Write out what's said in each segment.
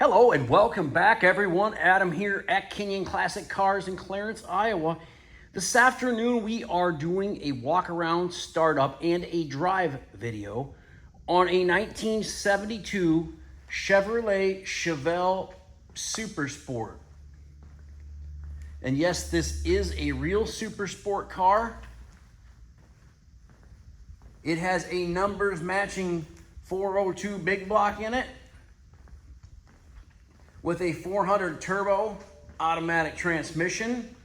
Hello and welcome back, everyone. Adam here at Kinion Classic Cars in Clarence, Iowa. This afternoon we are doing a walk-around, startup, and a drive video on a 1972 Chevrolet Chevelle Super Sport. And yes, this is a real Super Sport car. It has a numbers matching 402 big block in it, with a 400 turbo automatic transmission,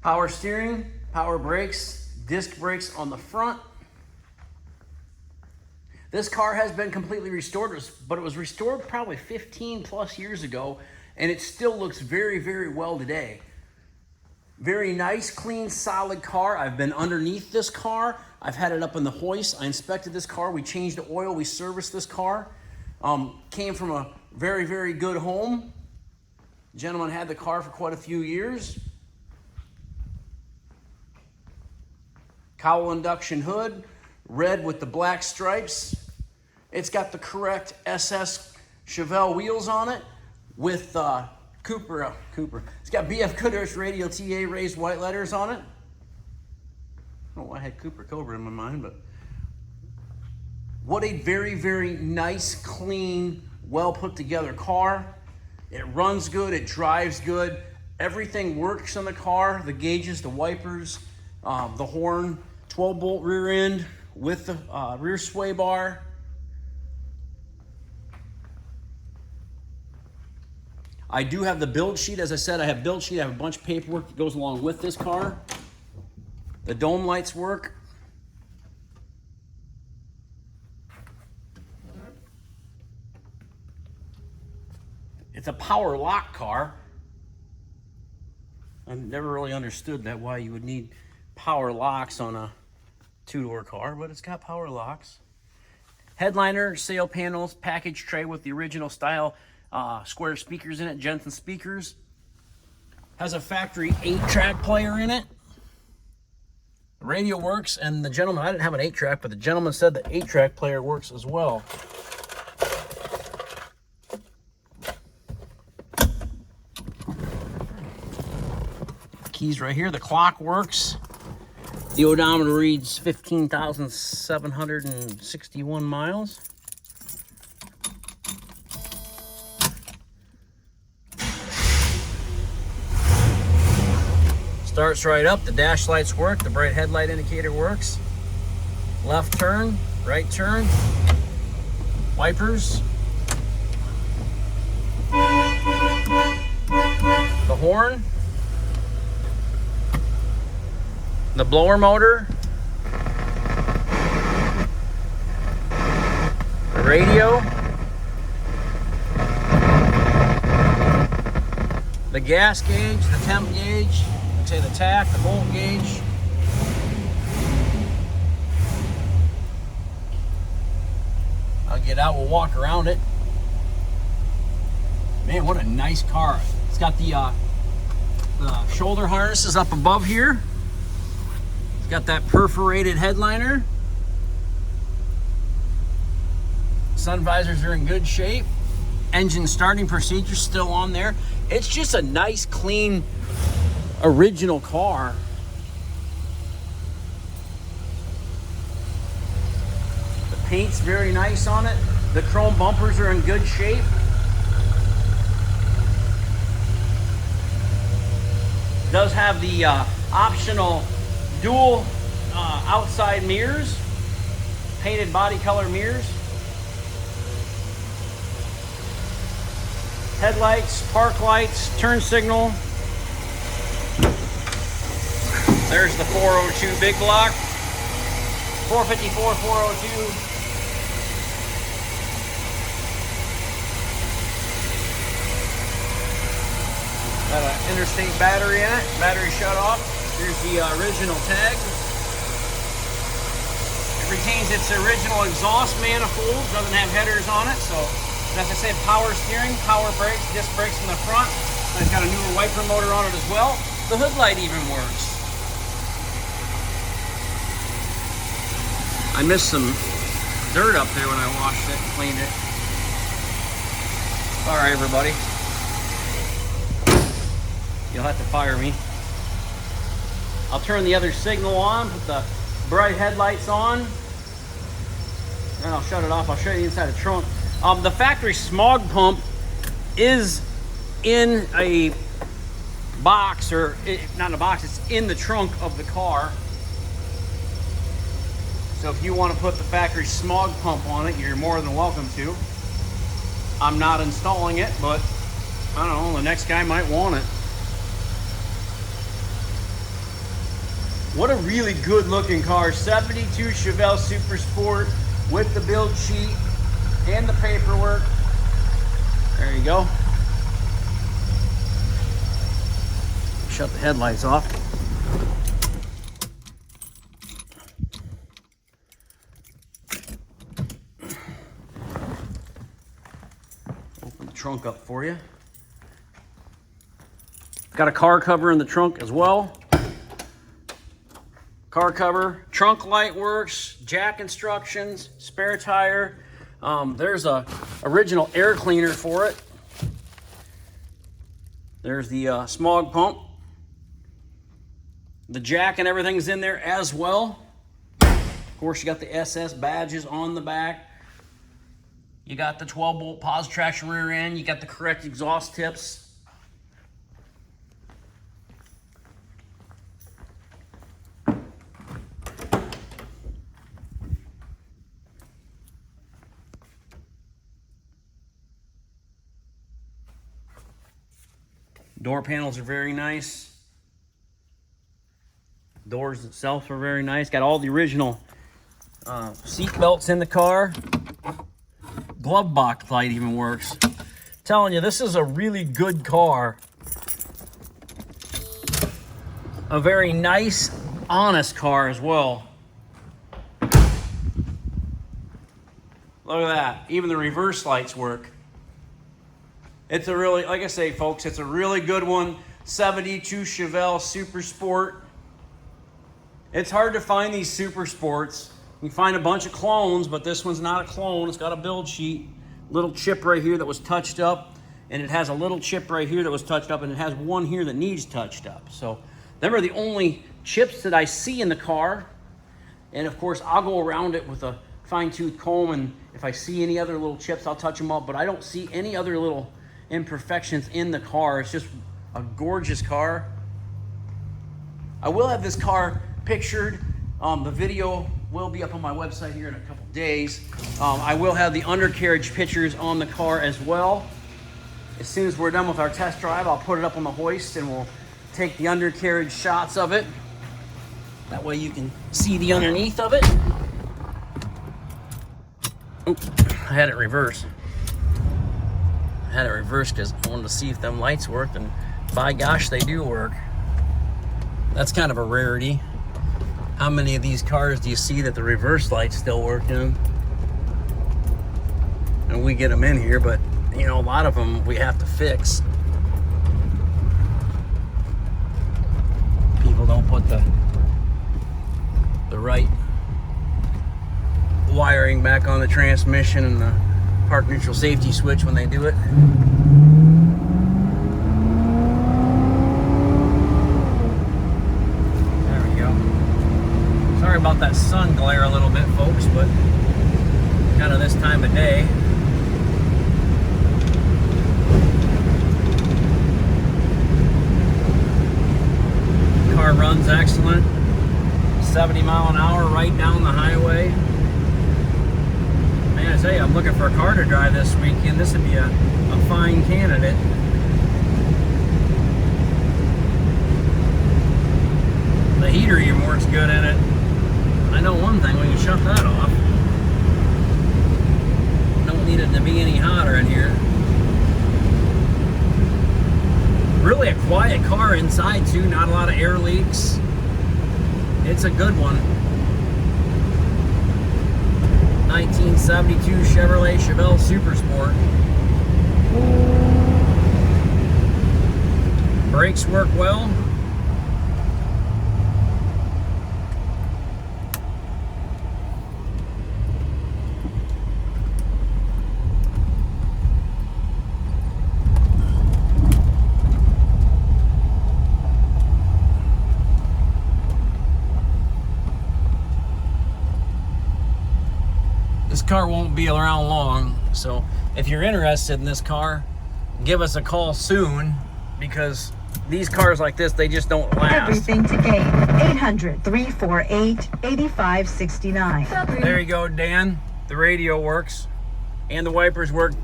power steering, power brakes, disc brakes on the front. This car has been completely restored, but it was restored probably 15 plus years ago, and it still looks very, very well today. Very nice, clean, solid car. I've been underneath this car. I've had it up in the hoist. I inspected this car. We changed the oil. We serviced this car. Came from a very, very good home. Gentleman had the car for quite a few years. Cowl induction hood, red with the black stripes. It's got the correct SS Chevelle wheels on it with Cooper. It's got BF Goodrich Radial TA raised white letters on it. I don't know why I had Cooper Cobra in my mind, but what a very, very nice, clean, well put together car. It runs good, it drives good. Everything works on the car. The gauges, the wipers, the horn, 12-bolt rear end with the rear sway bar. I do have the build sheet. As I said, I have build sheet. I have a bunch of paperwork that goes along with this car. The dome lights work. It's a power lock car. I've never really understood that, why you would need power locks on a two-door car, but it's got power locks. Headliner, sail panels, package tray with the original style square speakers in it, Jensen speakers. Has a factory 8-track player in it. The radio works, and the gentleman, I didn't have an 8-track, but the gentleman said the 8-track player works as well. Keys right here. The clock works. The odometer reads 15,761 miles. Starts right up. The dash lights work. The bright headlight indicator works. Left turn, right turn. Wipers. The horn. The blower motor, the radio, the gas gauge, the temp gauge, I'd say the tach, the volt gauge. I'll get out, we'll walk around it. Man, what a nice car. It's got the shoulder harnesses up above here. Got that perforated headliner. Sun visors are in good shape. Engine starting procedure still on there. It's just a nice, clean, original car. The paint's very nice on it. The chrome bumpers are in good shape. It does have the optional dual outside mirrors, painted body color mirrors, headlights, park lights, turn signal. There's the 402 big block, 454, 402. Got an interstate battery in it, battery shut off. Here's the original tag. It retains its original exhaust manifold, doesn't have headers on it, so as I said, power steering, power brakes, disc brakes in the front. It's got a newer wiper motor on it as well. The hood light even works. I missed some dirt up there when I washed it and cleaned it. Sorry, everybody. You'll have to fire me. I'll turn the other signal on, put the bright headlights on, and I'll shut it off. I'll show you inside the trunk. The factory smog pump is in a box, or not in a box, it's in the trunk of the car. So if you want to put the factory smog pump on it, you're more than welcome to. I'm not installing it, but I don't know, the next guy might want it. What a really good looking car. 72 Chevelle Super Sport with the build sheet and the paperwork. There you go. Shut the headlights off. Open the trunk up for you. Got a car cover in the trunk as well. Car cover, trunk light works, jack instructions, spare tire. There's a original air cleaner for it. There's the smog pump. The jack and everything's in there as well. Of course, you got the SS badges on the back. You got the 12-bolt positive traction rear end. You got the correct exhaust tips. Door panels are very nice. Doors itself are very nice. Got all the original seat belts in the car. Glove box light even works. Telling you, this is a really good car. A very nice, honest car as well. Look at that. Even the reverse lights work. It's a really, like I say, folks, it's a really good one. 72 Chevelle Super Sport. It's hard to find these Super Sports. You can find a bunch of clones, but this one's not a clone. It's got a build sheet. Little chip right here that was touched up, and it has a little chip right here that was touched up, and it has one here that needs touched up. So them are the only chips that I see in the car. And of course, I'll go around it with a fine-tooth comb, and if I see any other little chips, I'll touch them up, but I don't see any other little imperfections in the car. It's just a gorgeous car. I will have this car pictured. The video will be up on my website here in a couple days. I will have the undercarriage pictures on the car as well. As soon as we're done with our test drive, I'll put it up on the hoist and we'll take the undercarriage shots of it. That way you can see the underneath of it. Oops, I had it reversed. I had it reversed because I wanted to see if them lights worked, and by gosh, they do work. That's kind of a rarity. How many of these cars do you see that the reverse lights still work in? And we get them in here, but you know, a lot of them we have to fix. People don't put the right wiring back on the transmission and the park neutral safety switch when they do it. There we go. Sorry about that sun glare a little bit, folks, but kind of this time of day. Car runs excellent. 70 mile an hour right down the highway. Man, I tell you, I'm looking for a car to drive this weekend. This would be a fine candidate. The heater even works good in it. I know one thing, we can shut that off. Don't need it to be any hotter in here. Really a quiet car inside too, not a lot of air leaks. It's a good one. 1972 Chevrolet Chevelle Super Sport. Brakes work well. car won't be around long. So if you're interested in this car, give us a call soon, because these cars like this, they just don't last. Everything to gain. 800-348-8569. There you go, Dan. The radio works and the wipers work.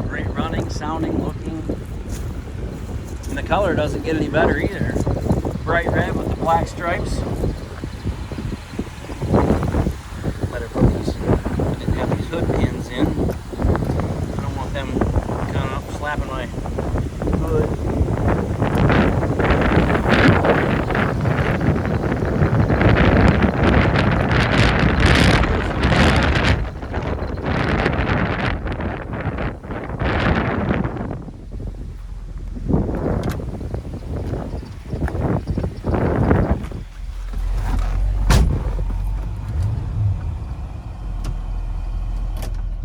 Great running, sounding, looking. And the color doesn't get any better either. Bright red with the black stripes. Better put these, I didn't have these hood pins in. I don't want them kind of slapping my hood.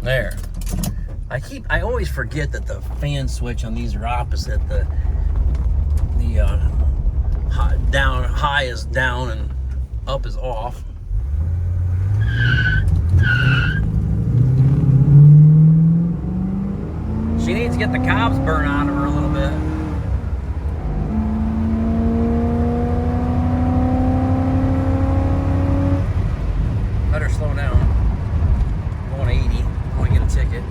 There. I always forget that the fan switch on these are opposite. The high is down and up is off. She needs to get the cobs burnt out of her a little bit. Better slow down. Going 80. Get a ticket.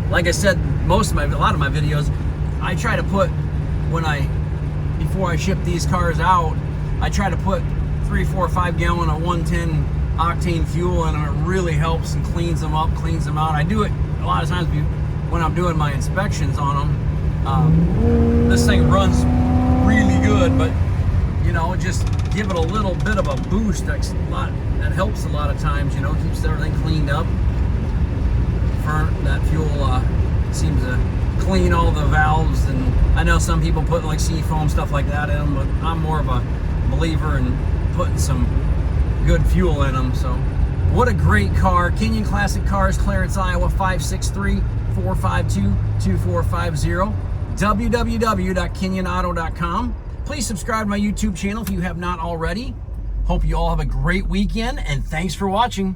Like I said, a lot of my videos, I try to put, before I ship these cars out, I try to put 3, 4, 5 gallon of 110 octane fuel in, and it really helps and cleans them up, cleans them out. I do it a lot of times when I'm doing my inspections on them. This thing runs really good, but just give it a little bit of a boost. That helps a lot of times, keeps everything cleaned up. That fuel seems to clean all the valves, and I know some people put like seafoam, stuff like that in them, but I'm more of a believer in putting some good fuel in them. So what a great car. Kinion Classic Cars, Clarence, Iowa, 563-452-2450. www.kinionauto.com. Please subscribe to my YouTube channel if you have not already. Hope you all have a great weekend, and thanks for watching.